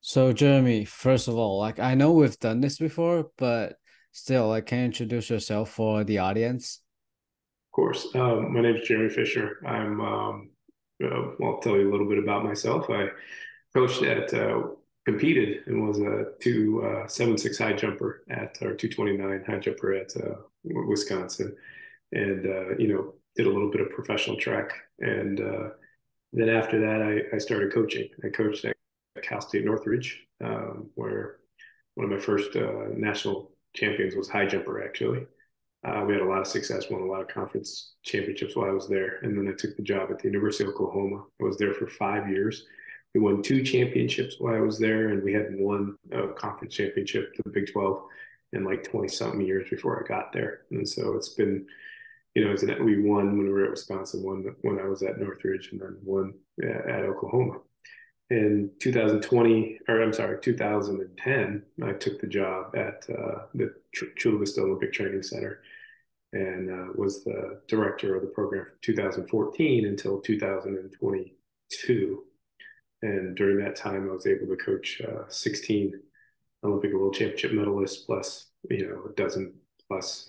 So Jeremy, first of all, like I know we've done this before, but still, like, can you introduce yourself for the audience? Of course. My name is Jeremy Fischer. Well, I'll tell you a little bit about myself. I coached competed and was a 276 high jumper or 229 high jumper at Wisconsin, and did a little bit of professional track. And then after that, I started coaching. I coached at Cal State Northridge, where one of my first national champions was high jumper, actually. We had a lot of success, won a lot of conference championships while I was there. And then I took the job at the University of Oklahoma. I was there for 5 years. We won two championships while I was there, and we had won a conference championship, the Big 12, in like 20 something years before I got there. And so it's been, we won when we were at Wisconsin, won when I was at Northridge, and then won at Oklahoma. In 2020, or I'm sorry, 2010, I took the job at the Chula Vista Olympic Training Center and was the director of the program from 2014 until 2022. And during that time, I was able to coach 16 Olympic and World Championship medalists, plus a dozen plus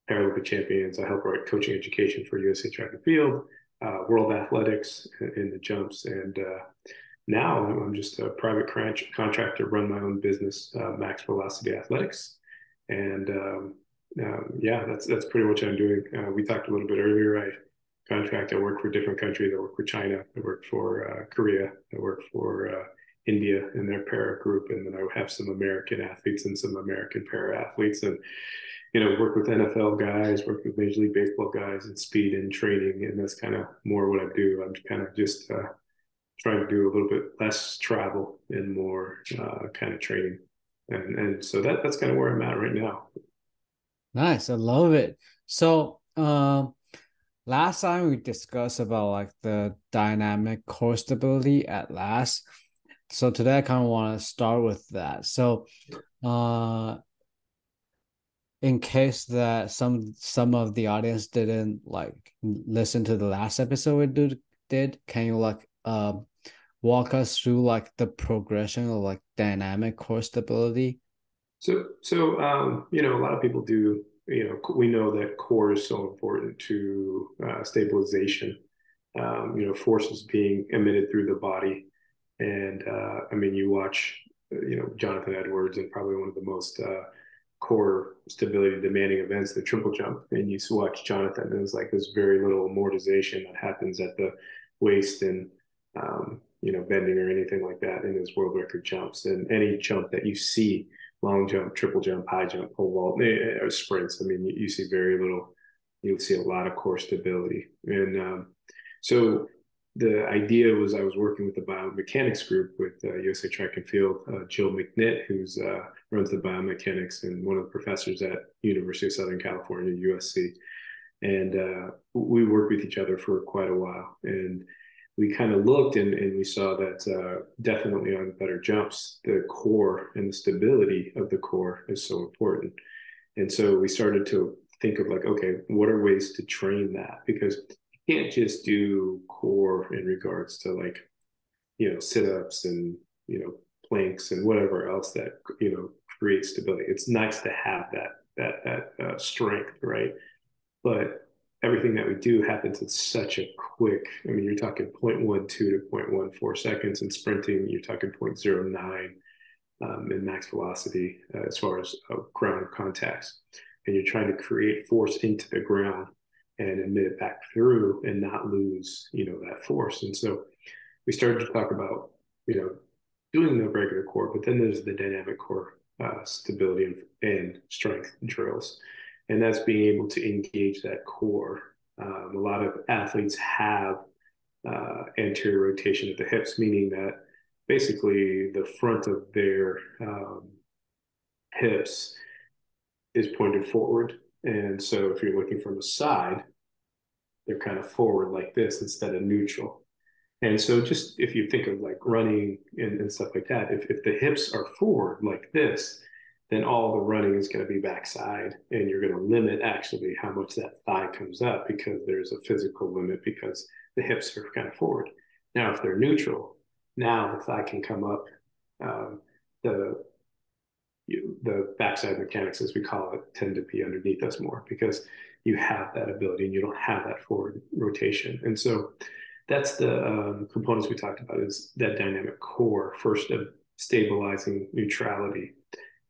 Paralympic champions. I help write coaching education for USA Track and Field, World Athletics in the jumps, and now I'm just a private contractor, run my own business, Max Velocity Athletics, and yeah, that's pretty much what I'm doing. We talked a little bit earlier. I work for different countries. I work for China. I work for Korea. I work for India and their para group, and then I have some American athletes and some American para athletes, and work with NFL guys, work with Major League Baseball guys, and speed and training, and that's kind of more what I do. I'm kind of just trying to do a little bit less travel and more kind of training, and so that's kind of where I'm at right now. Nice, I love it. So, last time we discussed about like the dynamic core stability at last. So today I kind of want to start with that. So, uh, in case that some of the audience didn't like listen to the last episode did, can you like walk us through like the progression of like dynamic core stability? A lot of people do. We know that core is so important to stabilization. Forces being emitted through the body, and I mean, you watch, Jonathan Edwards, and probably one of the most core stability demanding events, the triple jump, and you watch Jonathan. There's like this very little amortization that happens at the waist and bending or anything like that in his world record jumps. And any jump that you see, long jump, triple jump, high jump, pole vault, or sprints, I mean, you see very little. You'll see a lot of core stability, and so the idea was I was working with the biomechanics group with USA Track and Field, Jill McNitt, who's runs the biomechanics and one of the professors at University of Southern California, USC. And we worked with each other for quite a while. And we kind of looked and we saw that definitely on the better jumps, the core and the stability of the core is so important. And so we started to think of like, okay, what are ways to train that? Because you can't just do core in regards to like, sit-ups and, planks and whatever else that, creates stability. It's nice to have that strength, right? But everything that we do happens in such a quick, I mean, you're talking 0.12 to 0.14 seconds, and sprinting, you're talking 0.09 in max velocity as far as ground contacts. And you're trying to create force into the ground and emit it back through and not lose, that force. And so we started to talk about, doing the regular core, but then there's the dynamic core stability and strength drills. And that's being able to engage that core. A lot of athletes have anterior rotation of the hips, meaning that basically the front of their hips is pointed forward. And so if you're looking from the side, they're kind of forward like this instead of neutral. And so just if you think of like running and stuff like that, if the hips are forward like this, then all the running is going to be backside, and you're going to limit actually how much that thigh comes up because there's a physical limit because the hips are kind of forward. Now, if they're neutral, now the thigh can come up the backside mechanics, as we call it, tend to be underneath us more because you have that ability and you don't have that forward rotation. And so that's the components we talked about, is that dynamic core, first of stabilizing neutrality.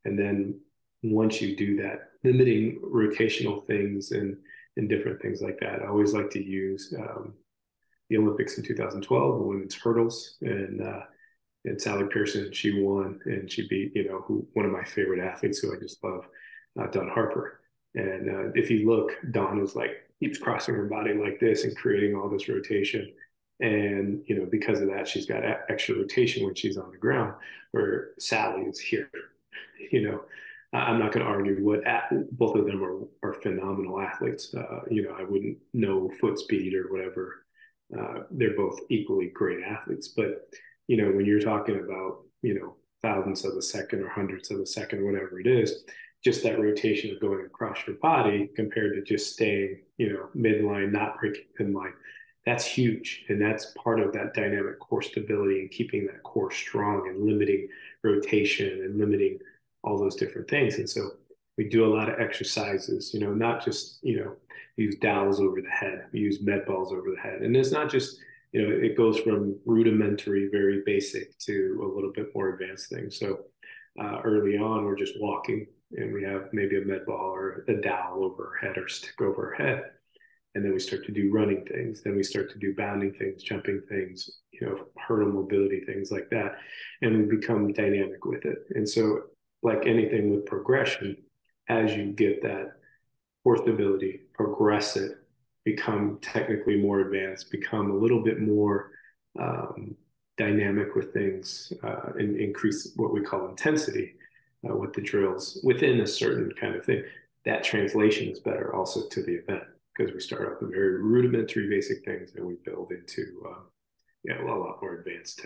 And then once you do that, limiting rotational things and different things like that. I always like to use the Olympics in 2012, the women's hurdles, and Sally Pearson, she won, and she beat, one of my favorite athletes who I just love, Dawn Harper. And if you look, Dawn is keeps crossing her body like this and creating all this rotation. And, because of that, she's got extra rotation when she's on the ground, where Sally is here. I'm not going to argue both of them are phenomenal athletes. I wouldn't know foot speed or whatever. They're both equally great athletes. But, when you're talking about, thousandths of a second or hundredths of a second, whatever it is, just that rotation of going across your body compared to just staying, midline, not breaking midline, that's huge. And that's part of that dynamic core stability and keeping that core strong and limiting rotation and limiting all those different things. And so we do a lot of exercises, not just, use dowels over the head, we use med balls over the head. And it's not just, it goes from rudimentary, very basic to a little bit more advanced things. So early on, we're just walking and we have maybe a med ball or a dowel over our head or stick over our head. And then we start to do running things. Then we start to do bounding things, jumping things, hurdle mobility, things like that. And we become dynamic with it. And so like anything with progression, as you get that core stability, progress it, become technically more advanced, become a little bit more dynamic with things, and increase what we call intensity with the drills within a certain kind of thing. That translation is better also to the event, because we start off with very rudimentary basic things and we build into a lot more advanced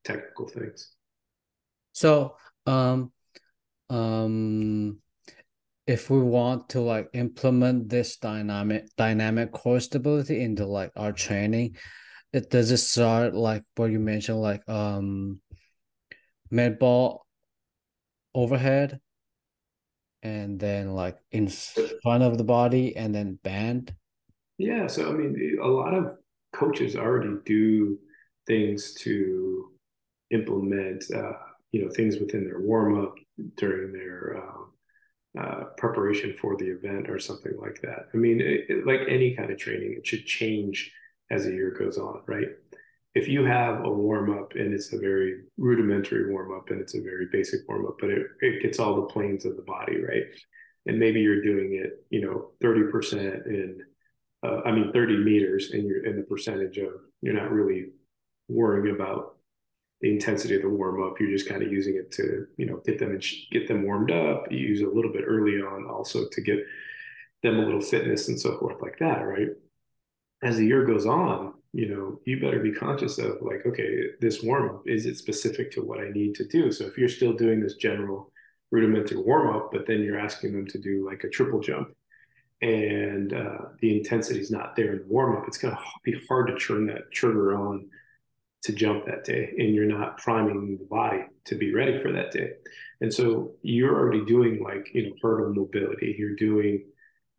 technical things. So if we want to implement this dynamic core stability into our training, does it start what you mentioned, med ball overhead and then in front of the body and then band? Yeah, so I mean, a lot of coaches already do things to implement things within their warm-up during their preparation for the event or something like that. I mean, like any kind of training, it should change as the year goes on, right? If you have a warm-up and it's a very rudimentary warm-up and it's a very basic warm-up, but it gets all the planes of the body, right? And maybe you're doing it, 30% in 30 meters, and you're in the percentage of, you're not really worrying about the intensity of the warm up. You're just kind of using it to, get them warmed up. You use a little bit early on also to get them a little fitness and so forth like that, right? As the year goes on, you better be conscious of okay, this warm up, is it specific to what I need to do? So if you're still doing this general rudimentary warm up, but then you're asking them to do a triple jump, and the intensity is not there in the warm up, it's going to be hard to turn that trigger on to jump that day, and you're not priming the body to be ready for that day. And so you're already doing hurdle mobility, you're doing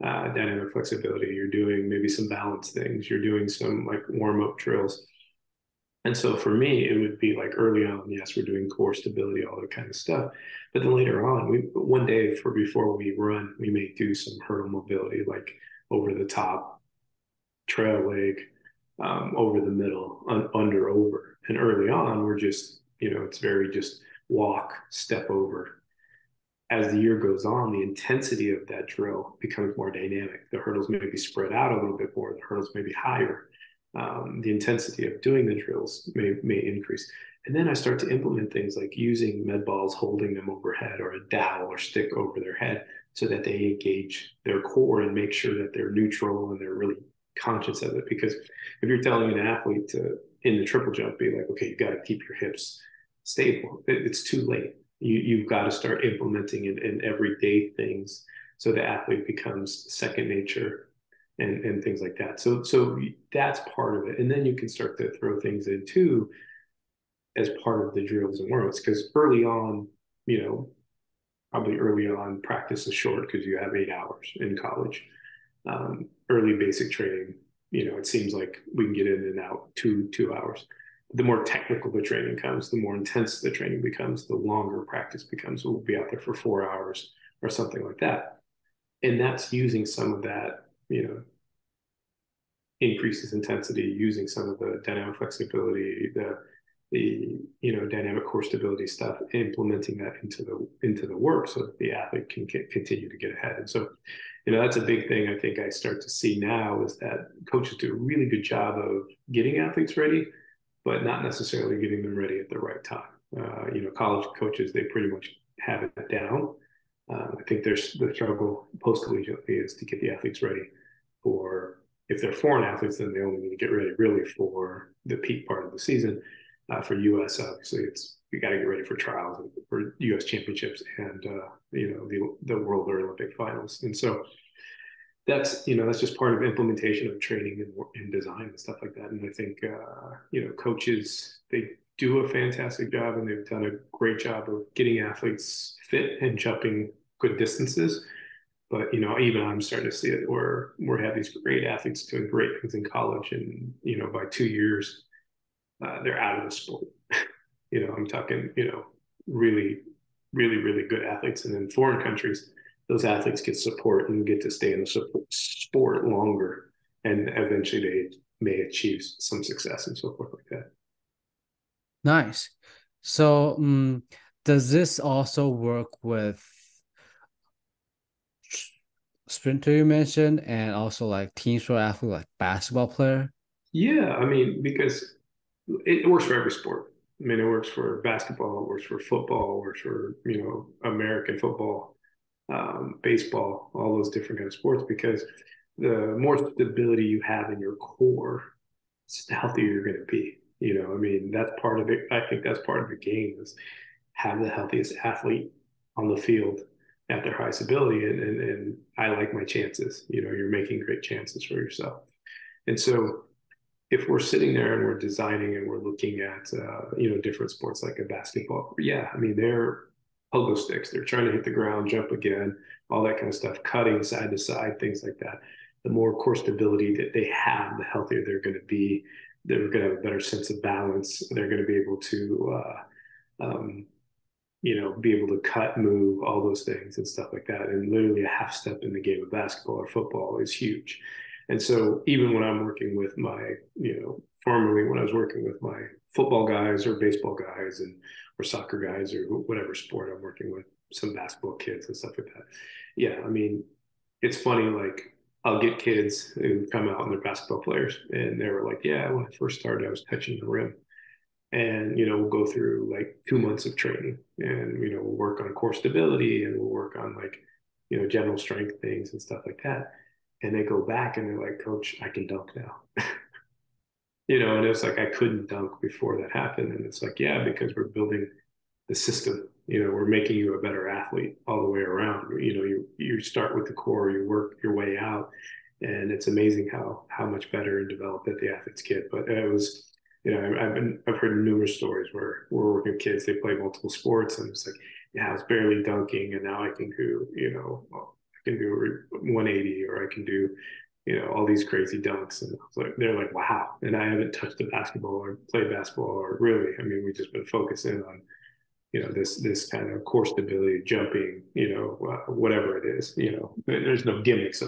dynamic flexibility, you're doing maybe some balance things, you're doing some warm-up drills. And so for me, it would be early on, yes, we're doing core stability, all that kind of stuff. But then later on, one day before we run, we may do some hurdle mobility, over the top, trail leg, over the middle, under, over. And early on, we're just, it's very just walk, step over. As the year goes on, the intensity of that drill becomes more dynamic. The hurdles may be spread out a little bit more. The hurdles may be higher. The intensity of doing the drills may increase. And then I start to implement things like using med balls, holding them overhead, or a dowel or stick over their head, so that they engage their core and make sure that they're neutral and they're really conscious of it. Because if you're telling an athlete to, in the triple jump, be okay, you got to keep your hips stable, it's too late. You've got to start implementing it in everyday things, so the athlete becomes second nature and things like that. So that's part of it. And then you can start to throw things into as part of the drills and workouts, because early on, probably early on, practice is short because you have 8 hours in college. Early basic training, it seems like we can get in and out 2 hours. The more technical the training comes, the more intense the training becomes, the longer practice becomes. We'll be out there for 4 hours or something like that. And that's using some of that, increases intensity, using some of the dynamic flexibility, the dynamic core stability stuff, implementing that into the work so that the athlete can continue to get ahead. And so, that's a big thing I think I start to see now, is that coaches do a really good job of getting athletes ready, but not necessarily getting them ready at the right time. College coaches, they pretty much have it down. I think there's the struggle post-collegiately is to get the athletes ready for, if they're foreign athletes, then they only need to get ready really for the peak part of the season. For US, obviously, you got to get ready for trials, for US championships, and the World or Olympic finals. And so that's just part of implementation of training and design and stuff like that. And I think coaches, they do a fantastic job, and they've done a great job of getting athletes fit and jumping good distances. But even I'm starting to see it where we have these great athletes doing great things in college, and by 2 years, they're out of the sport. I'm talking, really, really, really good athletes. And in foreign countries, those athletes get support and get to stay in the sport longer. And eventually they may achieve some success and so forth like that. Nice. So does this also work with sprinter you mentioned, and also like team sport athlete, like basketball player? Yeah, because it works for every sport. It works for basketball, it works for football, it works for, American football, baseball, all those different kind of sports, because the more stability you have in your core, the healthier you're going to be. That's part of it. I think that's part of the game, is have the healthiest athlete on the field at their highest ability. And I like my chances. You're making great chances for yourself. And so if we're sitting there and we're designing and we're looking at, different sports like a basketball, they're pogo sticks. They're trying to hit the ground, jump again, all that kind of stuff, cutting side to side, things like that. The more core stability that they have, the healthier they're going to be. They're going to have a better sense of balance. They're going to be able to, be able to cut, move, all those things and stuff like that. And literally a half step in the game of basketball or football is huge. And so even when I'm working with my, formerly when I was working with my football guys or baseball guys or soccer guys or whatever sport I'm working with, some basketball kids and stuff like that. Yeah, it's funny, like I'll get kids who come out and they're basketball players, and they were like, yeah, when I first started, I was touching the rim. And, we'll go through like 2 months of training, and, we'll work on core stability, and we'll work on like, general strength things and stuff like that. And they go back and they're like, Coach, I can dunk now. And it's like, I couldn't dunk before that happened. And it's like, yeah, because we're building the system, we're making you a better athlete all the way around. You start with the core, you work your way out, and it's amazing how much better and developed that the athletes get. But it was, I've heard numerous stories where we're working with kids, they play multiple sports, and it's like, yeah, I was barely dunking, and now I can do, I can do 180, or I can do, all these crazy dunks. And they're like, wow. And I haven't touched a basketball or played basketball, or really, we've just been focusing on, this kind of core stability, jumping, whatever it is, there's no gimmicks.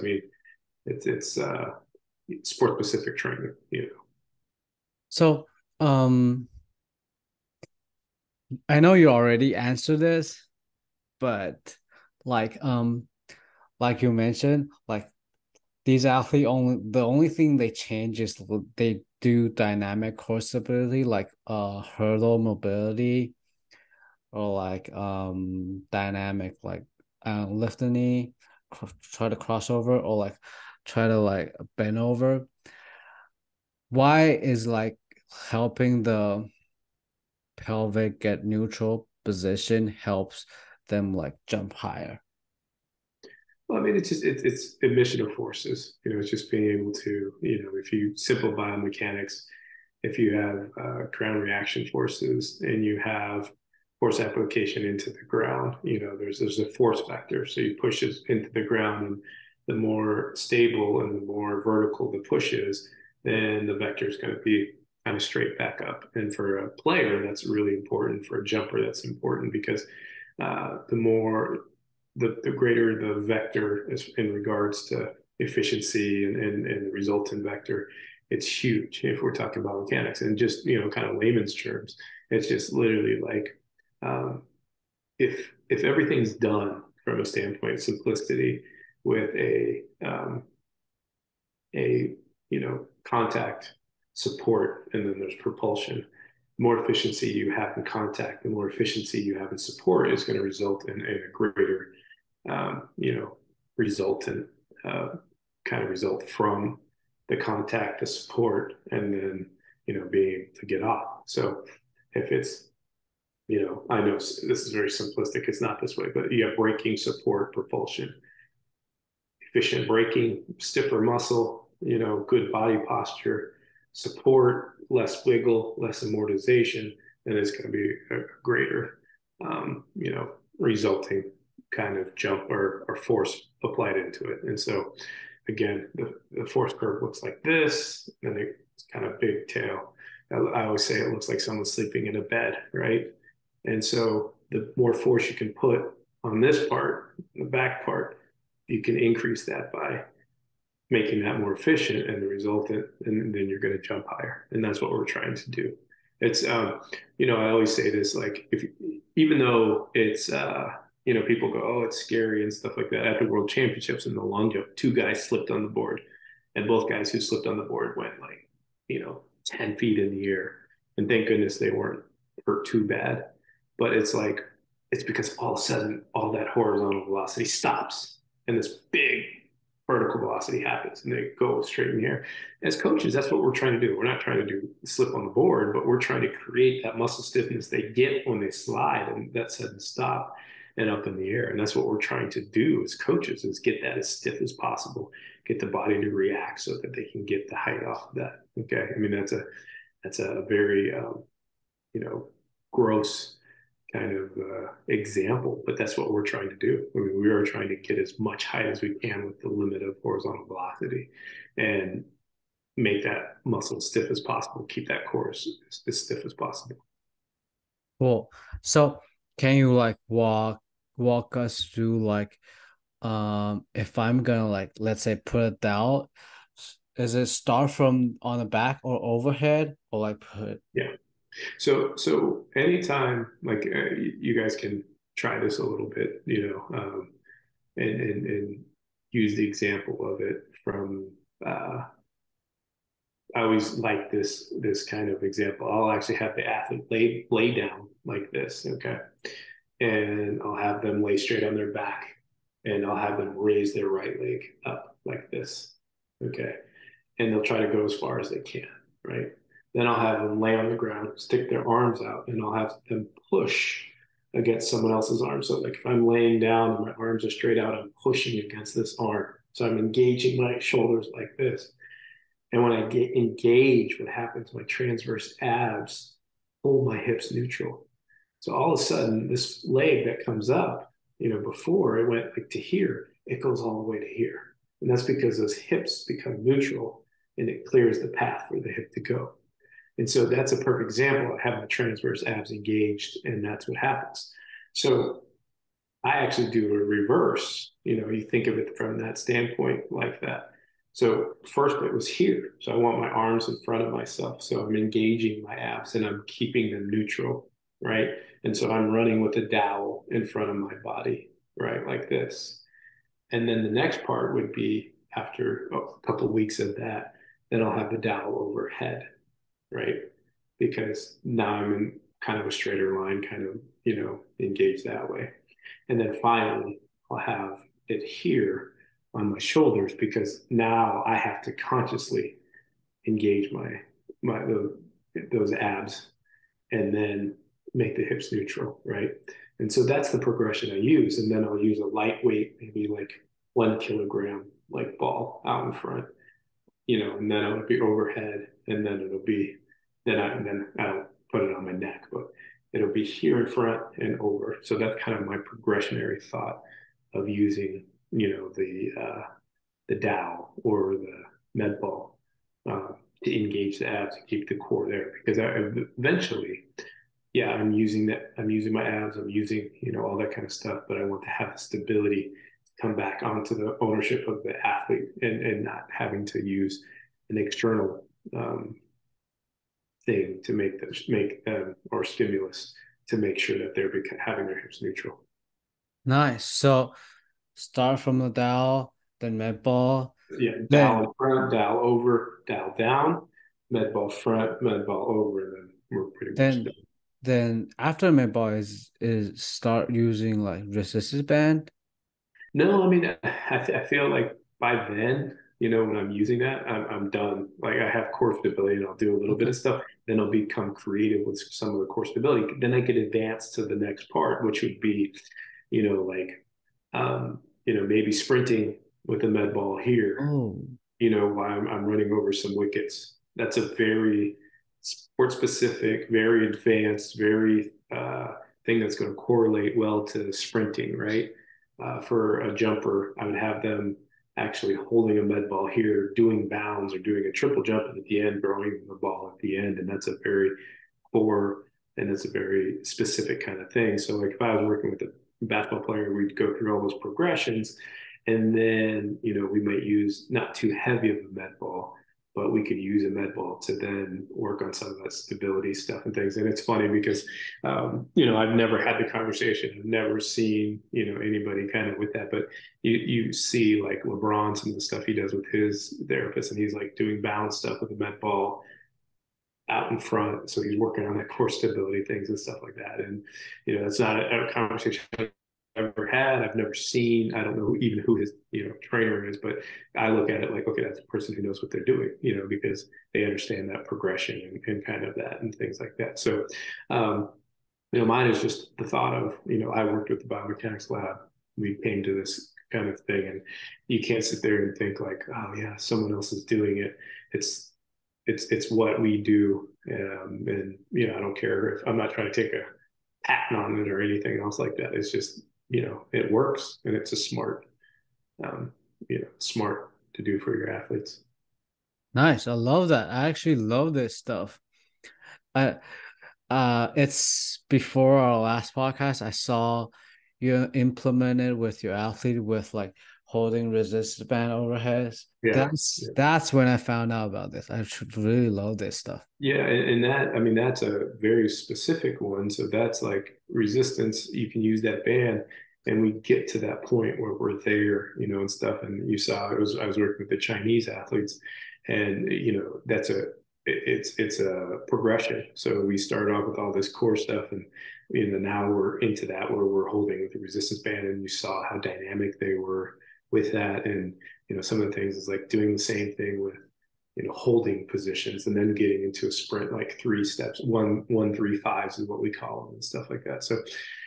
It's sport specific training, So I know you already answered this, but like you mentioned, like these athletes the only thing they change is they do dynamic core stability, like hurdle mobility, or like dynamic, like lift the knee, try to cross over, or like try to like bend over. Why is like helping the pelvic get neutral position helps them like jump higher? Well, it's admission of forces. It's just being able to, if you simple biomechanics, if you have ground reaction forces and you have force application into the ground, there's a force vector. So you push it into the ground, and the more stable and the more vertical the push is, then the vector is going to be kind of straight back up. And for a player, that's really important. For a jumper, that's important because the greater the vector is in regards to efficiency and the resultant vector, it's huge if we're talking about mechanics. And just, kind of layman's terms, it's just literally like, if everything's done from a standpoint of simplicity with a contact, support, and then there's propulsion, more efficiency you have in contact, the more efficiency you have in support is going to result in a greater resultant kind of result from the contact, the support, and then being able to get off. So if it's I know this is very simplistic, it's not this way, but you have braking, support, propulsion. Efficient braking, stiffer muscle, good body posture, support, less wiggle, less amortization, then it's going to be a greater, resulting kind of jump or force applied into it. And so, again, the force curve looks like this, and it's kind of big tail. I always say it looks like someone's sleeping in a bed, right? And so the more force you can put on this part, the back part, you can increase that by making that more efficient, and the resultant, and then you're going to jump higher. And that's what we're trying to do. It's, I always say this, like, even though it's, people go, oh, it's scary and stuff like that. At the World Championships in the long jump, 2 guys slipped on the board, and both guys who slipped on the board went 10 feet in the air. And thank goodness they weren't hurt too bad. But it's because all of a sudden, all that horizontal velocity stops, and this big vertical velocity happens, and they go straight in the air. As coaches, that's what we're trying to do. We're not trying to do slip on the board, but we're trying to create that muscle stiffness they get when they slide, and that sudden stop and up in the air. And that's what we're trying to do as coaches, is get that as stiff as possible, get the body to react so that they can get the height off of that. Okay. I mean, that's a very, gross kind of example, but that's what we're trying to do. I mean, we are trying to get as much height as we can with the limit of horizontal velocity, and make that muscle stiff as possible, keep that core as stiff as possible. Cool. So can you like walk us through, like, if I'm gonna, like, let's say, put it down, is it start from on the back or overhead, or like put? Yeah. So anytime, like, you guys can try this a little bit, and use the example of it from, I always like this kind of example. I'll actually have the athlete lay down like this, okay? And I'll have them lay straight on their back, and I'll have them raise their right leg up like this, okay? And they'll try to go as far as they can, right? Then I'll have them lay on the ground, stick their arms out, and I'll have them push against someone else's arm. So like if I'm laying down and my arms are straight out, I'm pushing against this arm. So I'm engaging my shoulders like this. And when I get engaged, what happens? My transverse abs pull my hips neutral. So all of a sudden, this leg that comes up, before it went like to here, it goes all the way to here. And that's because those hips become neutral, and it clears the path for the hip to go. And so that's a perfect example of having the transverse abs engaged, and that's what happens. So I actually do a reverse. You think of it from that standpoint like that. So first it was here. So I want my arms in front of myself. So I'm engaging my abs and I'm keeping them neutral, right? And so I'm running with a dowel in front of my body, right? Like this. And then the next part would be after a couple of weeks of that, then I'll have the dowel overhead, right? Because now I'm in kind of a straighter line, kind of, engaged that way. And then finally, I'll have it here on my shoulders, because now I have to consciously engage those abs, and then make the hips neutral, right? And so that's the progression I use. And then I'll use a lightweight, maybe like 1 kilogram, like ball out in front, and then it'll be overhead, and then it'll be then I don't put it on my neck, but it'll be here in front and over. So that's kind of my progressionary thought of using, the dowel or the med ball to engage the abs and keep the core there. Because eventually, yeah, I'm using that. I'm using my abs. I'm using, all that kind of stuff. But I want to have the stability come back onto the ownership of the athlete and not having to use an external thing to make them or stimulus to make sure that they're having their hips neutral. Nice. So start from the dowel, then med ball. Yeah, Then dowel front, dowel over, dowel down, med ball front, med ball over, and then we're pretty much done. Then after med ball is start using like resistance band. No, I mean, I feel like by then, when I'm using that, I'm done. Like I have core stability and I'll do a little bit of stuff. Then I'll become creative with some of the core stability. Then I can advance to the next part, which would be, maybe sprinting with the med ball here, Oh, while I'm running over some wickets. That's a very sport specific, very advanced, very thing that's going to correlate well to sprinting, right? For a jumper, I would have them actually holding a med ball here, doing bounds or doing a triple jump, and at the end, throwing the ball at the end. And that's a very core and it's a very specific kind of thing. So, like if I was working with a basketball player, we'd go through all those progressions. And then, we might use not too heavy of a med ball, but we could use a med ball to then work on some of that stability stuff and things. And it's funny because, I've never had the conversation. I've never seen, anybody kind of with that, but you see like LeBron, some of the stuff he does with his therapist, and he's like doing balance stuff with the med ball out in front. So he's working on that core stability things and stuff like that. And, that's not a conversation ever had. I've never seen. I don't know even who his trainer is, but I look at it like, okay, that's a person who knows what they're doing, because they understand that progression and kind of that and things like that. So, mine is just the thought of, I worked with the biomechanics lab. We came to this kind of thing, and you can't sit there and think like, oh yeah, someone else is doing it. It's what we do, and I don't care if I'm not trying to take a patent on it or anything else like that. It's just it works, and it's a smart smart to do for your athletes. nice. I love that. I actually love this stuff. I it's before our last podcast, I saw you implement it with your athlete with like holding resistance band overheads. Yeah, That's when I found out about this. I should really love this stuff. yeah, and that, I mean, that's a very specific one. So that's like resistance. You can use that band, and we get to that point where we're there, and stuff. And you saw I was working with the Chinese athletes, and that's it's a progression. So we started off with all this core stuff, and now we're into that where we're holding with the resistance band, and you saw how dynamic they were with that. And some of the things is like doing the same thing with holding positions and then getting into a sprint, like 3 steps, 1-1-3-5s is what we call them and stuff like that. So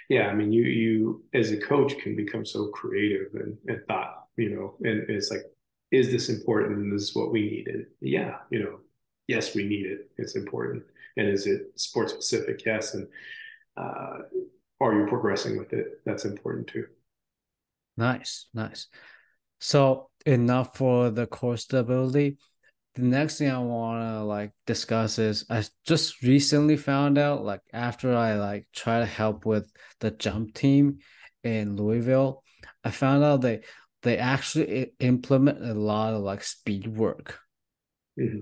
yeah, I mean, you as a coach can become so creative and thought, and it's like, is this important? And this is what we need. And yeah, yes, we need it. It's important. And is it sport specific? Yes. And are you progressing with it? That's important too. Nice, nice. So enough for the core stability. The next thing I want to like discuss is I just recently found out, like after I like try to help with the jump team in Louisville, I found out they actually implement a lot of like speed work. Mm-hmm.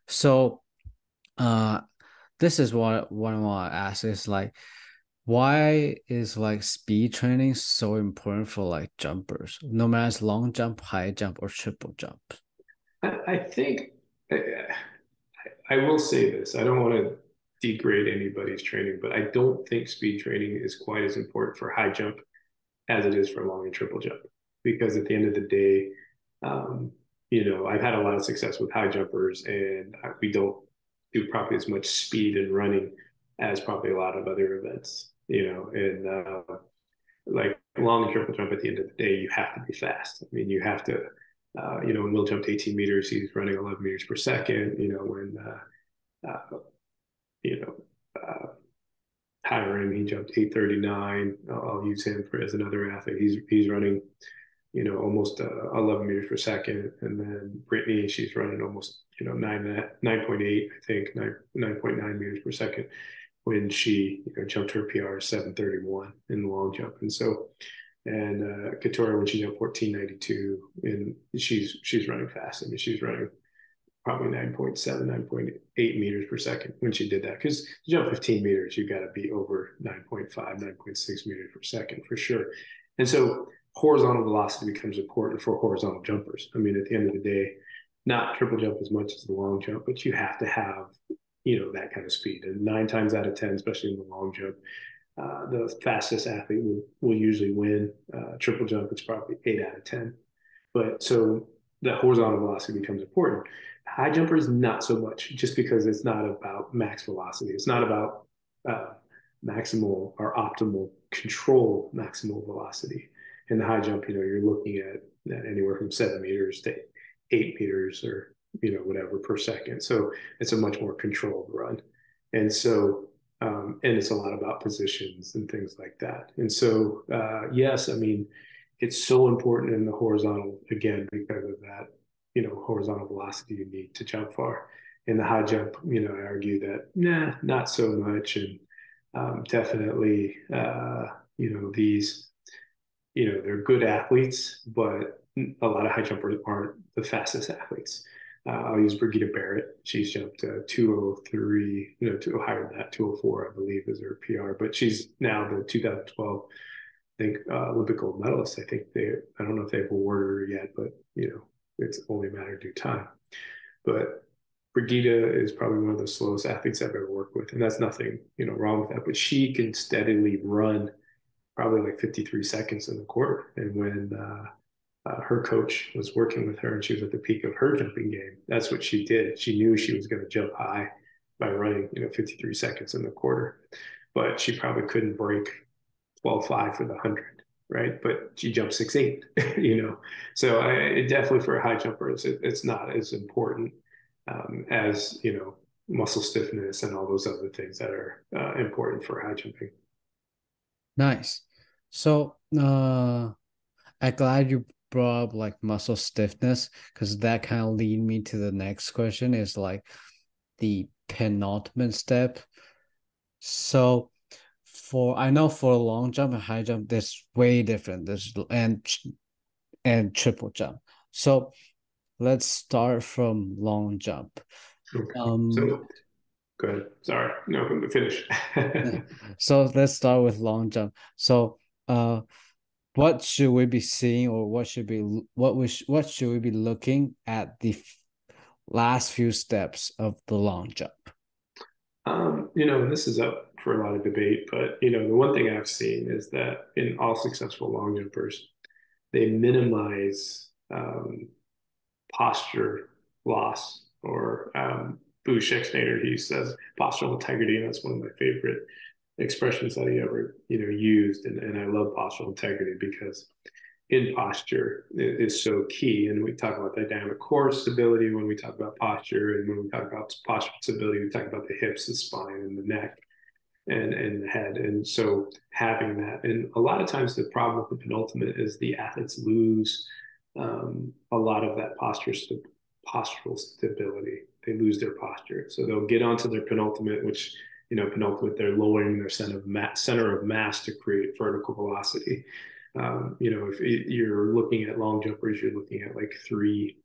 So uh this is what I want to ask is like why is like speed training so important for like jumpers, no matter it's long jump, high jump, or triple jump? I think I will say this. I don't want to degrade anybody's training, but I don't think speed training is quite as important for high jump as it is for long and triple jump. Because at the end of the day, I've had a lot of success with high jumpers, and we don't do probably as much speed and running as probably a lot of other events, and like long and triple jump at the end of the day, you have to be fast. I mean, you have to, when Will jumped 18 meters, he's running 11 meters per second, when higher end. He jumped 839. I'll use him as another athlete. He's running, almost 11 meters per second. And then Brittany, she's running almost, 9.8, I think, 9.9 meters per second when she jumped her PR 731 in the long jump. And so, and Katora, when she jumped 1492, and she's running fast. I mean, she's running probably 9.7, 9.8 meters per second when she did that. Because to jump 15 meters, you got to be over 9.5, 9.6 meters per second for sure. And so horizontal velocity becomes important for horizontal jumpers. I mean, at the end of the day, not triple jump as much as the long jump, but you have to have, that kind of speed. And 9 times out of 10, especially in the long jump, the fastest athlete will usually win. Triple jump, it's probably 8 out of 10. But so the horizontal velocity becomes important. High jumpers, not so much, just because it's not about max velocity. It's not about maximal or optimal control maximal velocity. In the high jump, you're looking at anywhere from 7 meters to 8 meters or, whatever per second. So it's a much more controlled run. And so, and it's a lot about positions and things like that. And so, yes, I mean, it's so important in the horizontal, again, because of that, horizontal velocity you need to jump far. In the high jump, I argue that, not so much. And definitely, these, they're good athletes, but a lot of high jumpers aren't the fastest athletes. I'll use Brigitte Barrett. She's jumped 203, higher than that, 204, I believe, is her PR. But she's now the 2012, I think, Olympic gold medalist. I don't know if they've awarded her yet, but, it's only a matter of due time. But Brigitte is probably one of the slowest athletes I've ever worked with. And that's nothing, wrong with that. But she can steadily run probably like 53 seconds in the quarter. And when her coach was working with her and she was at the peak of her jumping game, that's what she did. She knew she was going to jump high by running, 53 seconds in the quarter. But she probably couldn't break 12.5 for the 100. Right, but she jumped 6.8, So it definitely for a high jumper, it's not as important as muscle stiffness and all those other things that are important for high jumping. Nice. So I'm glad you brought up like muscle stiffness, because that kind of lead me to the next question, is like the penultimate step. So I know for long jump and high jump, there's way different. And triple jump. So let's start from long jump. Okay. So go ahead. Sorry, no, finish. So let's start with long jump. So what should we be seeing, or what should we be looking at the last few steps of the long jump? This is up for a lot of debate, but the one thing I've seen is that in all successful long jumpers, they minimize posture loss, or Boo Schexnayder, he says postural integrity, and that's one of my favorite expressions that he ever used. And I love postural integrity because in posture is so key. And we talk about dynamic core stability when we talk about posture, and when we talk about posture stability, we talk about the hips, the spine, and the neck, and the head. And so having that, and a lot of times the problem with the penultimate is the athletes lose a lot of that postural stability. They lose their posture, so they'll get onto their penultimate, which penultimate, they're lowering their center of mass to create vertical velocity. If you're looking at long jumpers, you're looking at like 3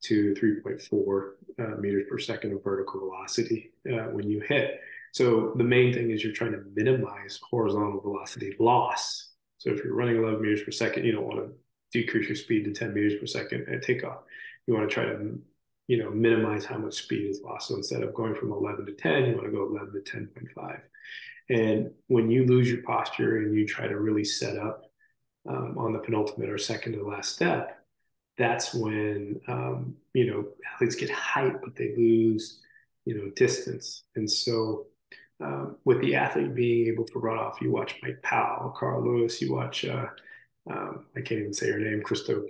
to 3.4 meters per second of vertical velocity when you hit. So the main thing is you're trying to minimize horizontal velocity loss. So if you're running 11 meters per second, you don't want to decrease your speed to 10 meters per second at takeoff. You want to try to minimize how much speed is lost. So instead of going from 11 to 10, you want to go 11 to 10.5. And when you lose your posture and you try to really set up on the penultimate or second to last step, that's when athletes get height, but they lose distance. And so with the athlete being able to run off, you watch Mike Powell, Carl Lewis, you watch I can't even say her name, Christo,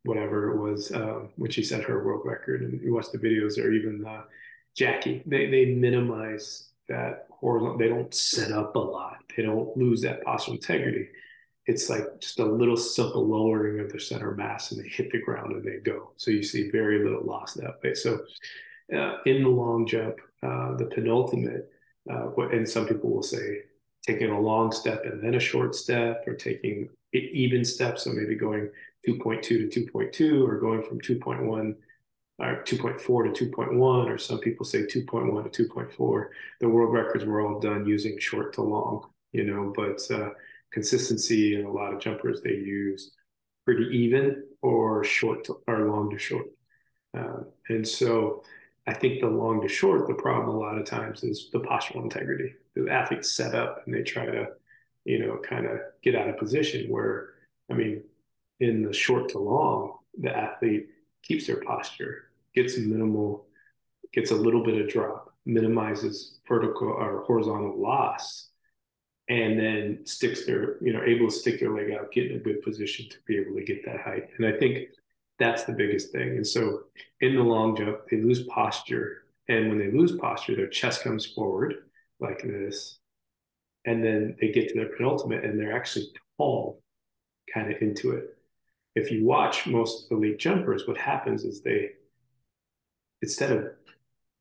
whatever it was, when she set her world record, and you watch the videos, or even Jackie. They minimize that horizontal. They don't set up a lot. They don't lose that postural integrity. It's like just a little simple lowering of their center of mass, and they hit the ground and they go. So you see very little loss that way. So in the long jump, the penultimate, and some people will say taking a long step and then a short step, or taking even steps, so maybe going 2.2 to 2.2, or going from 2.1 or 2.4 to 2.1, or some people say 2.1 to 2.4. The world records were all done using short to long, but consistency, and a lot of jumpers, they use pretty even or short to, or long to short. And so I think the long to short, the problem a lot of times is the postural integrity. The athletes set up and they try to, kind of get out of position, where, I mean, in the short to long, the athlete keeps their posture, gets minimal, gets a little bit of drop, minimizes vertical or horizontal loss, and then sticks their, able to stick their leg out, get in a good position to be able to get that height. And I think that's the biggest thing. And so in the long jump, they lose posture. And when they lose posture, their chest comes forward like this. And then they get to their penultimate and they're actually tall kind of into it. If you watch most elite jumpers, what happens is they, instead of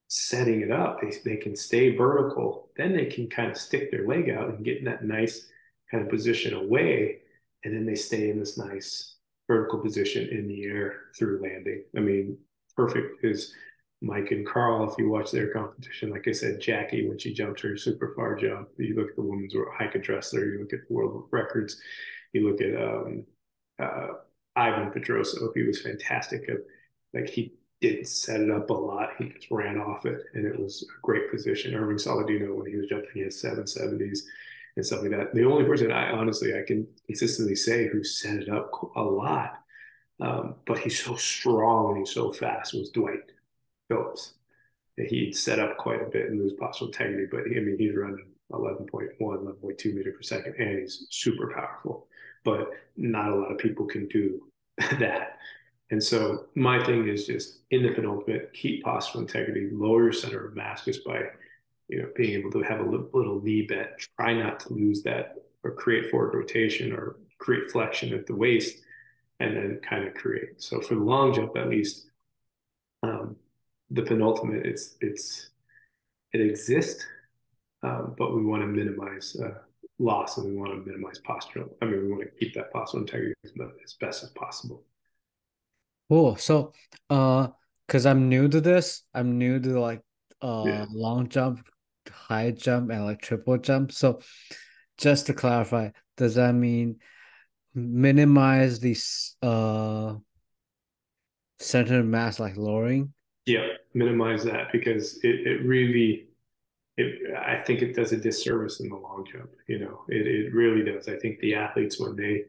setting it up, they can stay vertical. Then they can kind of stick their leg out and get in that nice kind of position away. And then they stay in this nice vertical position in the air through landing. I mean, perfect is Mike and Carl. If you watch their competition, like I said, Jackie, when she jumped her super far jump, you look at the women's high dresser, you look at the world records, you look at Ivan Pedroso. He was fantastic. Like, he didn't set it up a lot. He just ran off it, and it was a great position. Irving Saladino, when he was jumping his 770s and stuff like that. The only person I can consistently say who set it up a lot, but he's so strong and he's so fast, was Dwight Phillips. He'd set up quite a bit and lose postural integrity, but he's running 11.1, 11.2 meter per second, and he's super powerful. But not a lot of people can do that. And so my thing is just in the penultimate, keep postural integrity, lower your center of mass just by, being able to have a little knee bend. Try not to lose that or create forward rotation or create flexion at the waist, and then kind of create. So for the long jump, at least, the penultimate, it exists, but we want to minimize loss, and we want to minimize postural. We want to keep that postural integrity as best as possible. Cool. So, because I'm new to this, I'm new to like long jump, high jump, and like triple jump. So, just to clarify, does that mean minimize the center of mass, like lowering? Yeah, minimize that, because it really, I think it does a disservice in the long jump. It really does. I think the athletes, when they,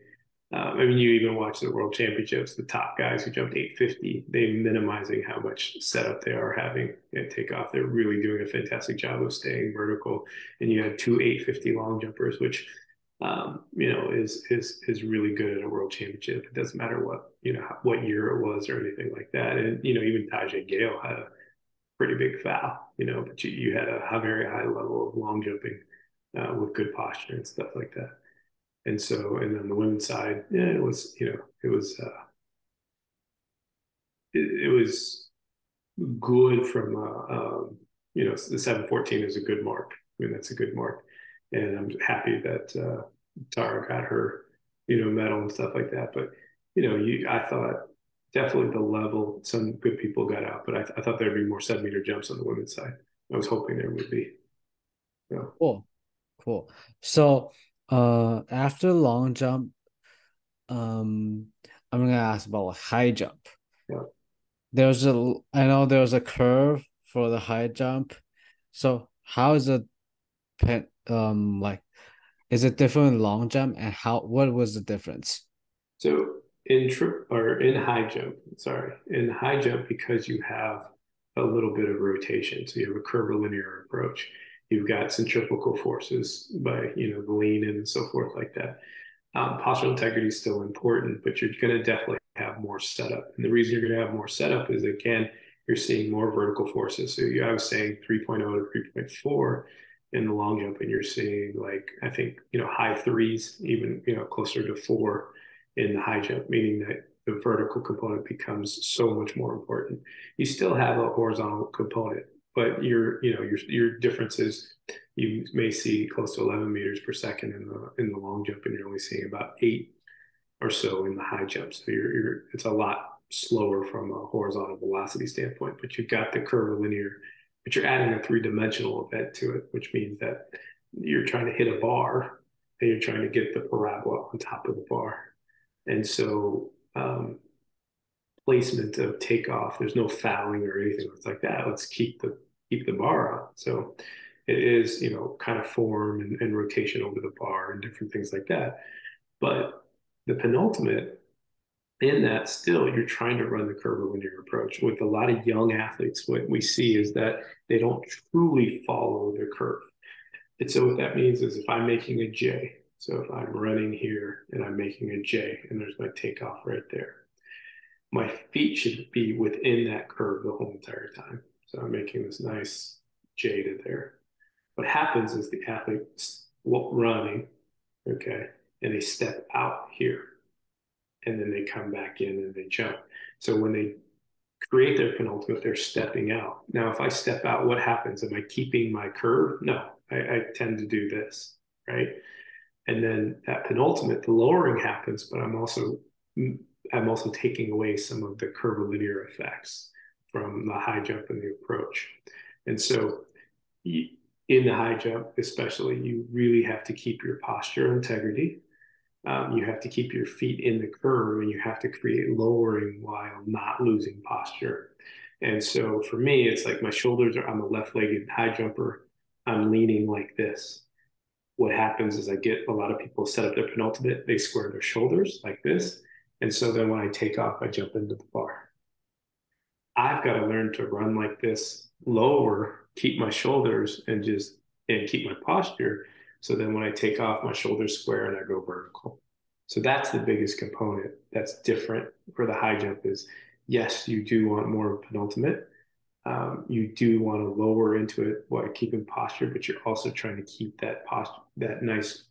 you even watch the world championships, the top guys who jumped 850, they minimizing how much setup they are having and take off. They're really doing a fantastic job of staying vertical. And you had two 850 long jumpers, which, is really good at a world championship. It doesn't matter what year it was or anything like that. And, even Tajay Gale had a pretty big foul, but you had a very high level of long jumping with good posture and stuff like that. And so, and then the women's side, yeah, it was good from, the 714 is a good mark. That's a good mark. And I'm happy that Tara got her, medal and stuff like that. But, I thought definitely the level, some good people got out, but I thought there'd be more 7-meter jumps on the women's side. I was hoping there would be. Cool. So, after long jump, I'm gonna ask about like high jump. Yeah. I know there was a curve for the high jump. So how is it like, is it different in long jump, and what was the difference? So in high jump, because you have a little bit of rotation, so you have a curvilinear approach. You've got centrifugal forces by, the lean and so forth like that. Postural integrity is still important, but you're going to definitely have more setup. And the reason you're going to have more setup is, again, you're seeing more vertical forces. So I was saying 3.0 to 3.4 in the long jump, and you're seeing like, I think, high threes, even, closer to 4 in the high jump, meaning that the vertical component becomes so much more important. You still have a horizontal component, but your differences, you may see close to 11 meters per second in the long jump, and you're only seeing about 8 or so in the high jump. So it's a lot slower from a horizontal velocity standpoint, but you've got the curvilinear, but you're adding a 3-dimensional event to it, which means that you're trying to hit a bar and you're trying to get the parabola on top of the bar. And so placement of takeoff, there's no fouling or anything like that. Let's keep the bar on. So it is, kind of form and rotation over the bar and different things like that. But the penultimate, in that, still you're trying to run the curvilinear approach. With a lot of young athletes, what we see is that they don't truly follow the curve. And so what that means is if I'm making a J, so if I'm running here and I'm making a J and there's my takeoff right there, my feet should be within that curve the whole entire time. So I'm making this nice J to there. What happens is the athlete's running, okay, and they step out here, and then they come back in and they jump. So when they create their penultimate, they're stepping out. Now, if I step out, what happens? Am I keeping my curve? No, I tend to do this, right? And then that penultimate, the lowering happens, but I'm also taking away some of the curvilinear effects from the high jump and the approach. And so in the high jump, especially, you really have to keep your posture integrity. You have to keep your feet in the curve, and you have to create lowering while not losing posture. And so for me, it's like my shoulders I'm a left-legged high jumper. I'm leaning like this. What happens is I get a lot of people set up their penultimate, they square their shoulders like this. And so then when I take off, I jump into the bar. I've got to learn to run like this, lower, keep my shoulders and keep my posture. So then when I take off, my shoulders square and I go vertical. So that's the biggest component that's different for the high jump is, yes, you do want more penultimate. You do want to lower into it while keeping posture, but you're also trying to keep that posture, that nice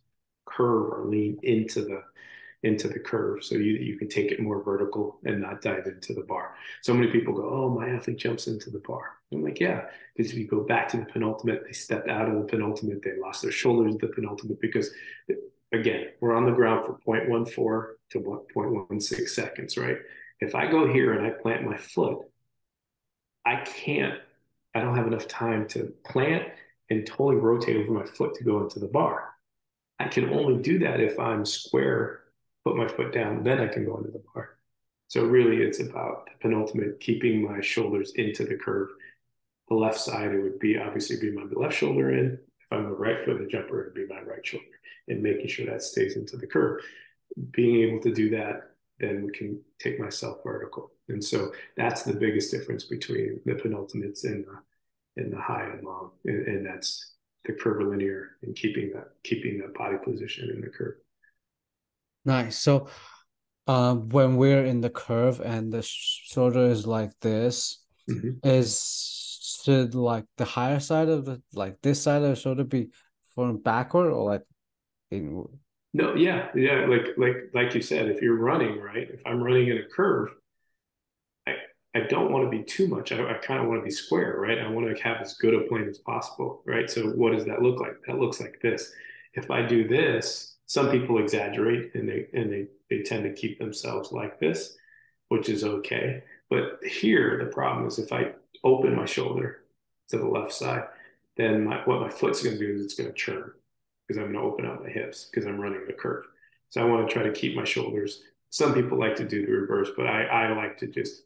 curve or lean into the curve, so you can take it more vertical and not dive into the bar. So many people go, oh, my athlete jumps into the bar. I'm like, yeah, because if you go back to the penultimate, they stepped out of the penultimate, they lost their shoulders at the penultimate because, again, we're on the ground for 0.14 to 0.16 seconds, right? If I go here and I plant my foot, I don't have enough time to plant and totally rotate over my foot to go into the bar. I can only do that if I'm square, put my foot down, then I can go into the bar. So really it's about the penultimate, keeping my shoulders into the curve. The left side, it would be obviously be my left shoulder in. If I'm a right-footed jumper, it'd be my right shoulder, and making sure that stays into the curve. Being able to do that, then we can take myself vertical. And so that's the biggest difference between the penultimates and the high and long. And that's the curvilinear and keeping that body position in the curve. Nice. So when we're in the curve and the shoulder is like this, should like the higher side of the, like this side of the shoulder be from backward or like inward? No, yeah. Like you said, if you're running, right? If I'm running in a curve, I don't want to be too much. I kind of want to be square, right? I want to have as good a plane as possible, right? So what does that look like? That looks like this. If I do this, some people exaggerate and they tend to keep themselves like this, which is okay. But here, the problem is if I open my shoulder to the left side, then what my foot's going to do is it's going to churn because I'm going to open up my hips because I'm running the curve. So I want to try to keep my shoulders. Some people like to do the reverse, but I like to just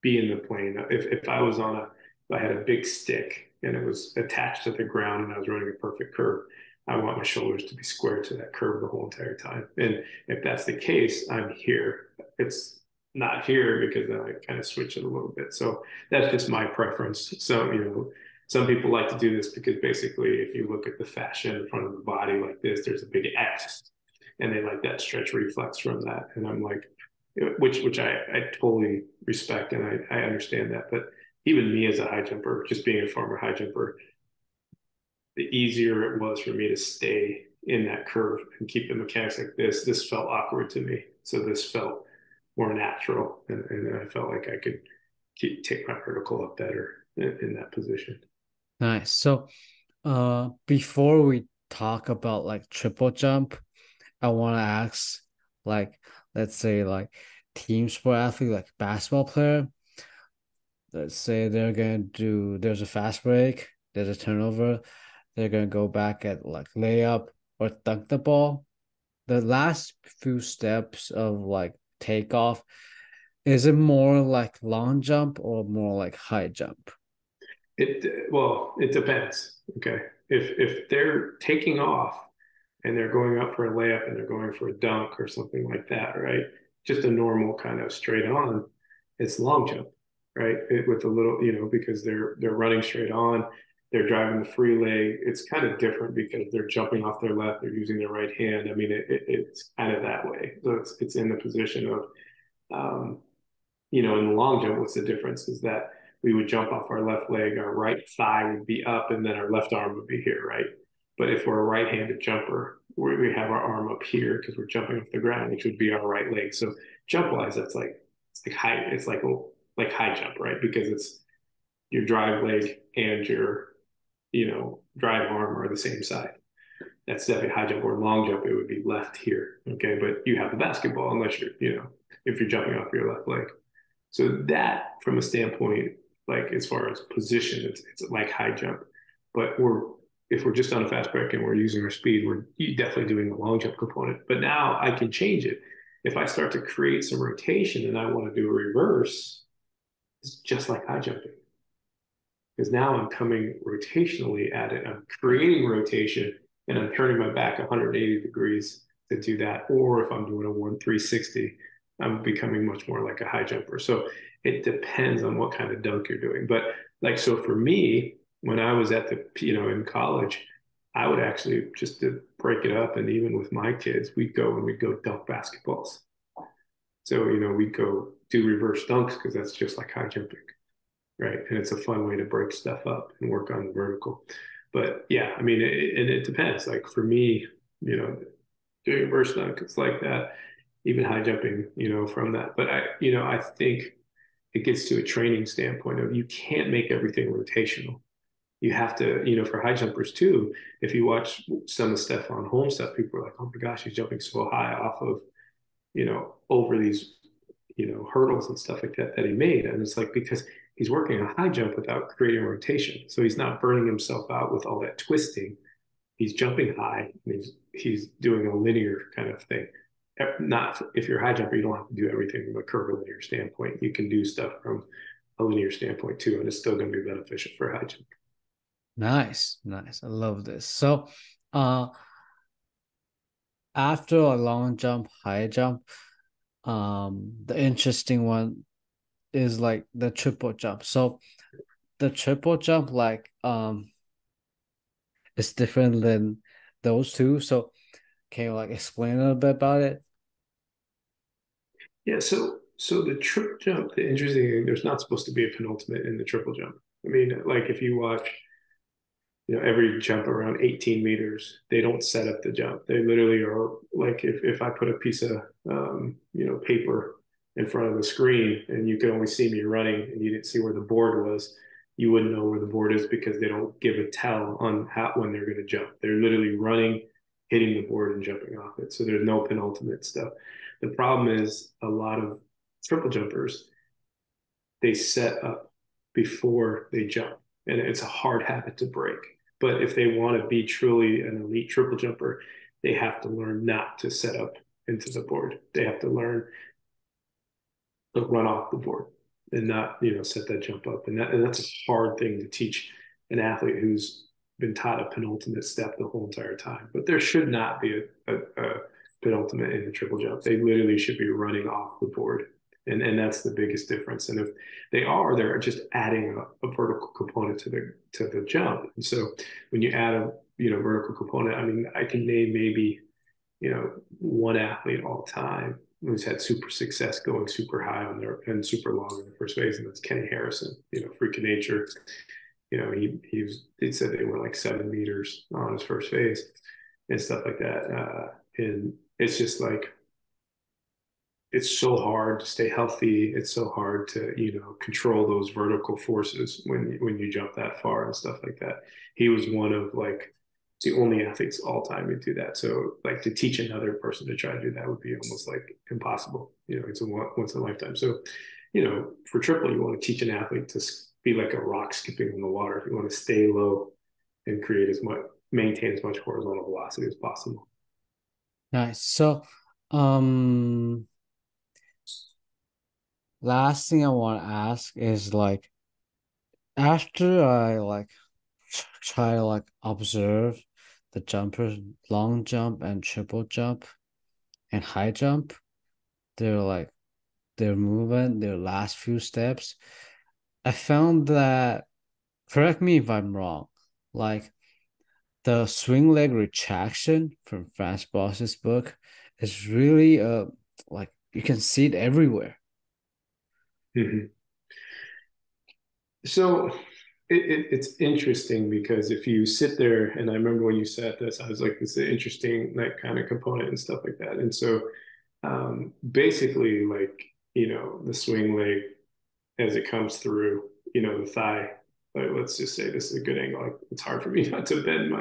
be in the plane. If I had a big stick and it was attached to the ground and I was running a perfect curve, I want my shoulders to be square to that curve the whole entire time. And if that's the case, I'm here. It's not here because then I kind of switch it a little bit. So that's just my preference. So, some people like to do this because basically if you look at the fascia in front of the body like this, there's a big X and they like that stretch reflex from that. And I'm like, which I totally respect and I understand that. But even me as a high jumper, just being a former high jumper, the easier it was for me to stay in that curve and keep the mechanics like this. This felt awkward to me. So this felt more natural. And I felt like I could take my vertical up better in that position. Nice. So before we talk about like triple jump, I want to ask, like, let's say like team sport athlete, like basketball player, let's say they're gonna do, there's a fast break, there's a turnover, they're gonna go back at like layup or dunk the ball. The last few steps of like takeoff, is it more like long jump or more like high jump? It depends. Okay. If they're taking off and they're going up for a layup and they're going for a dunk or something like that, right? Just a normal kind of straight on, it's long jump, right? With a little, because they're running straight on, they're driving the free leg. It's kind of different because they're jumping off their left, they're using their right hand. I mean, it's kind of that way. So it's in the position of, in the long jump, what's the difference is that we would jump off our left leg, our right thigh would be up, and then our left arm would be here, right? But if we're a right-handed jumper, we have our arm up here because we're jumping off the ground, which would be our right leg. So jump-wise, it's like high, it's like high jump, right? Because it's your drive leg and your, drive arm are the same side. That's definitely high jump. Or long jump, it would be left here, okay? But you have the basketball unless you're, if you're jumping off your left leg. So that, from a standpoint, like as far as position, it's like high jump. But if we're just on a fast break and we're using our speed, we're definitely doing the long jump component. But now I can change it. If I start to create some rotation and I want to do a reverse, it's just like high jumping. Because now I'm coming rotationally at it. I'm creating rotation and I'm turning my back 180 degrees to do that. Or if I'm doing a 360, I'm becoming much more like a high jumper. So it depends on what kind of dunk you're doing. But like, so for me, when I was at in college, I would actually, just to break it up, and even with my kids, we'd go dunk basketballs. So, we'd go do reverse dunks because that's just like high jumping, right? And it's a fun way to break stuff up and work on the vertical. But yeah, I mean, it depends. Like for me, doing reverse dunk, it's like that. Even high jumping, from that. But I think it gets to a training standpoint of you can't make everything rotational. You have to, for high jumpers too, if you watch some of Stefan Holmes stuff, people are like, oh my gosh, he's jumping so high off of, over these, hurdles and stuff like that he made. And it's like, because he's working a high jump without creating rotation. So he's not burning himself out with all that twisting. He's jumping high and he's doing a linear kind of thing. Not if you're a high jumper, you don't have to do everything from a curvilinear standpoint. You can do stuff from a linear standpoint too, and it's still going to be beneficial for high jump. Nice. I love this. So after a long jump, high jump, the interesting one is like the triple jump. So the triple jump, like is different than those two. So can you like explain a little bit about it? Yeah, so the triple jump, the interesting thing, there's not supposed to be a penultimate in the triple jump. I mean, like if you watch, every jump around 18 meters, they don't set up the jump. They literally are like, if I put a piece of, paper in front of the screen and you could only see me running and you didn't see where the board was, you wouldn't know where the board is because they don't give a tell on when they're going to jump. They're literally running, hitting the board and jumping off it. So there's no penultimate stuff. The problem is a lot of triple jumpers, they set up before they jump. And it's a hard habit to break. But if they want to be truly an elite triple jumper, they have to learn not to set up into the board. They have to learn to run off the board and not, set that jump up. And that's a hard thing to teach an athlete who's been taught a penultimate step the whole entire time. But there should not be a penultimate in the triple jump. They literally should be running off the board. And that's the biggest difference. And if they are, they're just adding a vertical component to the jump. And so when you add a vertical component, I mean, I can name maybe one athlete all time who's had super success going super high on there and super long in the first phase, and that's Kenny Harrison. Freak of nature. He said they went like 7 meters on his first phase and stuff like that. And it's just like, it's so hard to stay healthy. It's so hard to, control those vertical forces when you jump that far and stuff like that. He was one of like the only athletes all time to do that. So like to teach another person to try to do that would be almost like impossible. It's a once in a lifetime. So, for triple, you want to teach an athlete to be like a rock skipping in the water. You want to stay low and maintain as much horizontal velocity as possible. Nice. So, last thing I want to ask is like, after I like try to like observe the jumpers, long jump and triple jump and high jump, their movement, their last few steps, I found that, correct me if I'm wrong, like the swing leg retraction from Franz Boss's book is really like you can see it everywhere. Mm-hmm. So it's interesting because if you sit there, and I remember when you said this, I was like, this is an interesting like kind of component and stuff like that. And so basically, like, the swing leg as it comes through, the thigh, like, let's just say this is a good angle. Like, it's hard for me not to bend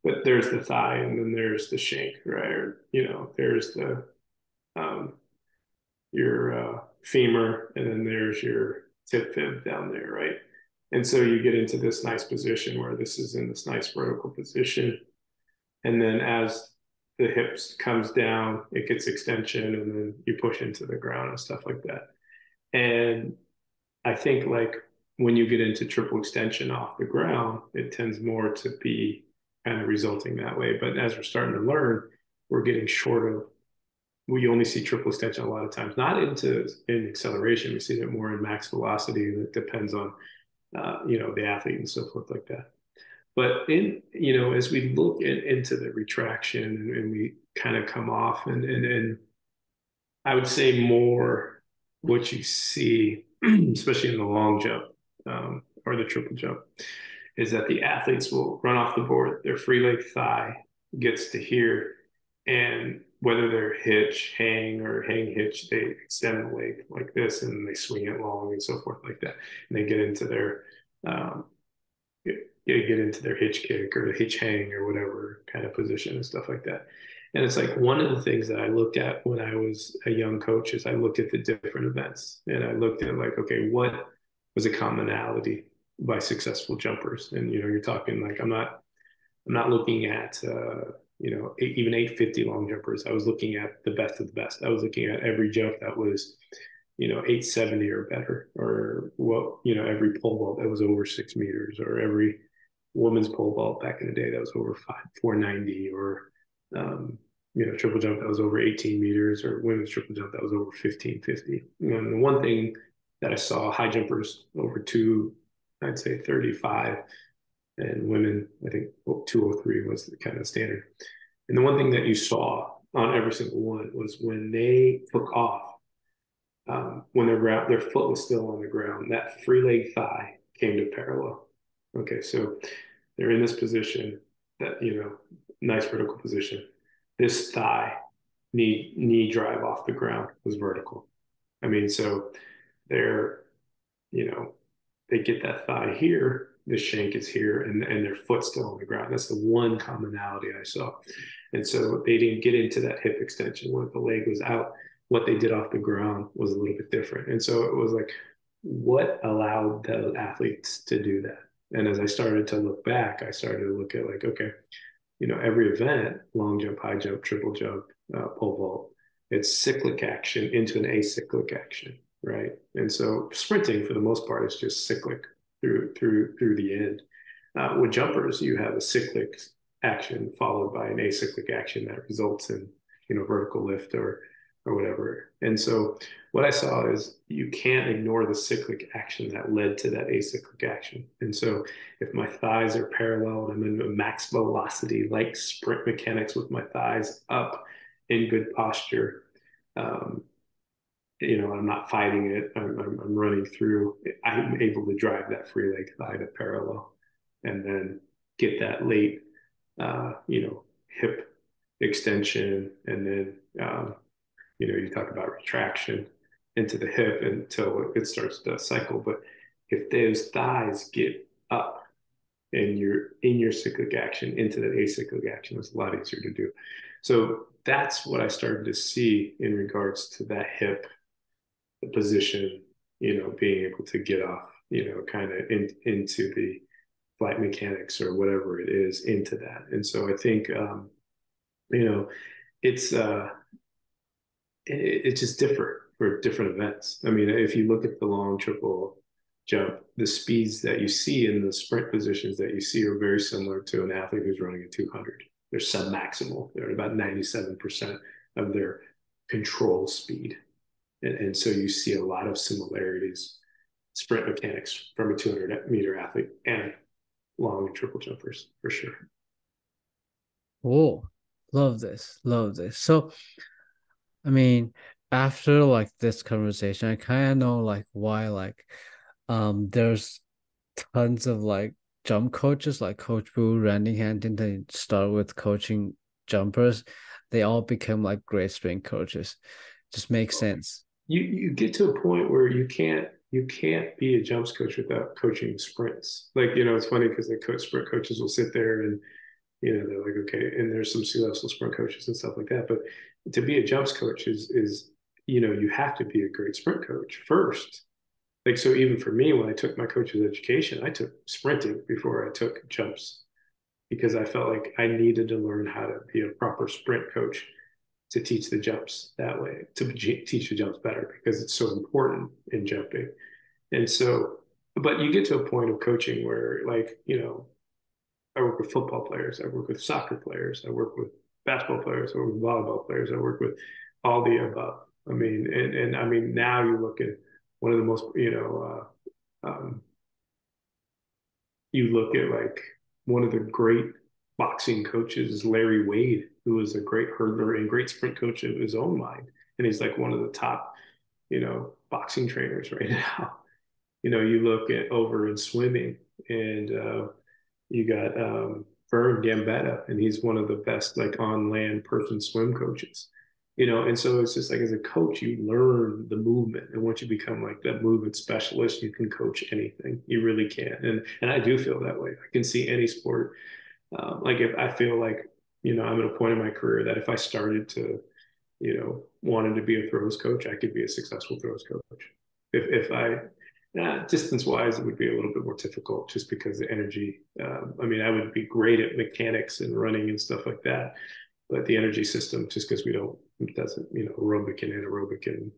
but there's the thigh and then there's the shank, right? Or, there's your femur and then there's your tib fib down there, right? And so you get into this nice position where this is in this nice vertical position. And then as the hips comes down, it gets extension and then you push into the ground and stuff like that. And I think like when you get into triple extension off the ground, it tends more to be kind of resulting that way. But as we're starting to learn, we're getting short of, we only see triple extension a lot of times, not in acceleration. We see it more in max velocity, and it depends on, the athlete and so forth like that. But as we look into the retraction and we kind of come off, and I would say more what you see, especially in the long jump or the triple jump, is that the athletes will run off the board, their free leg thigh gets to here, and whether they're hitch, hang, or hang hitch, they extend the leg like this and they swing it long and so forth like that. And they get into their hitch kick or the hitch hang or whatever kind of position and stuff like that. And it's like one of the things that I looked at when I was a young coach is I looked at the different events and I looked at like, okay, what was a commonality by successful jumpers? And, you're talking like, I'm not looking at, even 850 long jumpers. I was looking at the best of the best. I was looking at every jump that was, 870 or better, or every pole vault that was over 6 meters, or every women's pole vault back in the day that was over 490, or, triple jump that was over 18 meters, or women's triple jump that was over 1550. And the one thing that I saw, high jumpers over I'd say 35, and women, I think 203 was the kind of standard. And the one thing that you saw on every single one was when they took off, when their foot was still on the ground, that free leg thigh came to parallel. Okay, so they're in this position, that, nice vertical position. This thigh, knee drive off the ground was vertical. I mean, so they're, they get that thigh here, the shank is here, and their foot's still on the ground. That's the one commonality I saw. And so they didn't get into that hip extension when the leg was out. What they did off the ground was a little bit different. And so it was like, what allowed the athletes to do that? And as I started to look back, I started to look at like, okay, every event, long jump, high jump, triple jump, pole vault, it's cyclic action into an acyclic action, right? And so sprinting for the most part is just cyclic through the end. With jumpers, you have a cyclic action followed by an acyclic action that results in, vertical lift or whatever. And so what I saw is you can't ignore the cyclic action that led to that acyclic action. And so if my thighs are parallel, I'm in a max velocity, like sprint mechanics with my thighs up in good posture, I'm not fighting it. I'm running through. I'm able to drive that free leg thigh to parallel, and then get that late, hip extension, and then you talk about retraction into the hip until it starts to cycle. But if those thighs get up and you're in your cyclic action into that acyclic action, it's a lot easier to do. So that's what I started to see in regards to that hip position, being able to get off, kind of into the flight mechanics or whatever it is into that. And so I think, it's it's just different for different events. I mean, if you look at the long triple jump, the speeds that you see in the sprint positions that you see are very similar to an athlete who's running a 200. They're sub-maximal. They're at about 97% of their control speed. And so you see a lot of similarities, sprint mechanics from a 200-meter athlete and long and triple jumpers, for sure. Oh, love this. Love this. So, I mean, after like this conversation, I kind of know like why there's tons of like jump coaches like Coach Boo, Randy Hampton, they start with coaching jumpers. They all become like great sprint coaches. Just makes sense. You get to a point where you can't be a jumps coach without coaching sprints. Like, it's funny because the sprint coaches will sit there and they're like, okay, and there's some C-level sprint coaches and stuff like that. But to be a jumps coach is you have to be a great sprint coach first. Like, so even for me, when I took my coach's education, I took sprinting before I took jumps because I felt like I needed to learn how to be a proper sprint coach to teach the jumps that way, to teach the jumps better because it's so important in jumping. And so, but you get to a point of coaching where like, I work with football players, I work with soccer players, I work with basketball players, I work with volleyball players, I work with all the above. I mean, and I mean, now you look at one of the most, you look at like one of the great boxing coaches is Larry Wade, who was a great hurdler and great sprint coach of his own mind. And he's like one of the top, boxing trainers right now. You look at over in swimming and you got Vern Gambetta, and he's one of the best like on land person swim coaches. And so it's just like as a coach, you learn the movement, and once you become like that movement specialist, you can coach anything. You really can, and I do feel that way. I can see any sport. Like if I feel like I'm at a point in my career that if I started to wanted to be a throws coach, I could be a successful throws coach. If I distance wise, it would be a little bit more difficult just because the energy. I mean, I would be great at mechanics and running and stuff like that, but the energy system, just because it doesn't, aerobic and anaerobic and,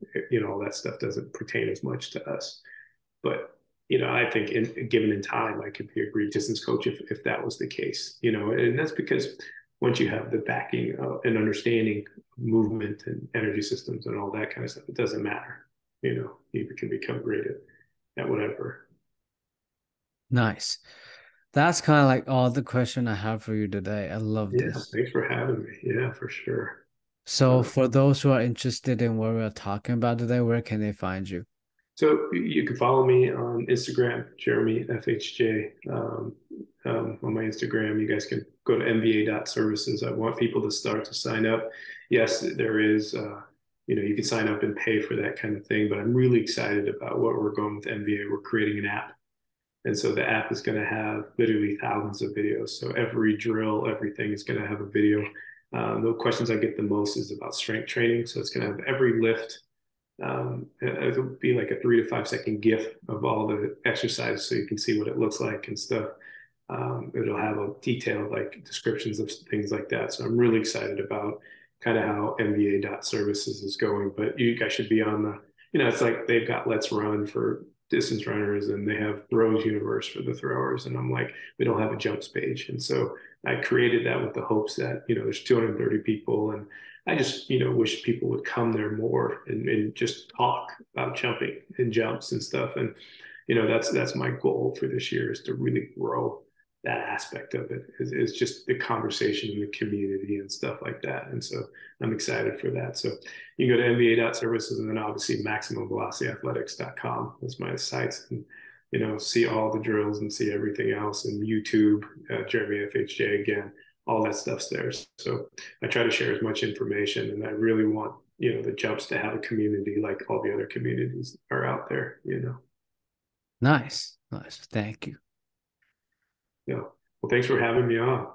all that stuff doesn't pertain as much to us. But, I think given in time, I could be a great distance coach if that was the case, and that's because once you have the backing and understanding movement and energy systems and all that kind of stuff, it doesn't matter. You can become great at whatever. Nice. That's kind of like all the question I have for you today. I love Yeah, this. thanks for having me. Yeah, for sure. So for those who are interested in what we're talking about today, where can they find you? So you can follow me on Instagram, Jeremy FHJ. On my Instagram, you guys can go to mva.services. I want people to start to sign up. Yes, there is, you can sign up and pay for that kind of thing, but I'm really excited about what we're going with MVA. We're creating an app. And so the app is going to have literally thousands of videos. So every drill, everything is going to have a video. The questions I get the most is about strength training. So it's going to have every lift. It'll be like a 3 to 5 second GIF of all the exercises so you can see what it looks like and stuff. It'll have a detailed like descriptions of things like that. So I'm really excited about kind of how MVA.services is going. But you guys should be on the, it's like they've got Let's Run for distance runners and they have Throws Universe for the throwers. And I'm like, we don't have a jumps page. And so I created that with the hopes that, there's 230 people. And I just, wish people would come there more and just talk about jumping and jumps and stuff. And, that's my goal for this year is to really grow that aspect of it is just the conversation in the community and stuff like that. And so I'm excited for that. So you can go to nba.services and then obviously maximumvelocityathletics.com. That's my site. And, you know, see all the drills and see everything else, and YouTube, Jeremy FHJ again, all that stuff's there. So I try to share as much information, and I really want, you know, the jumps to have a community like all the other communities are out there, you know. Nice. Thank you. Yeah. Well, thanks for having me on.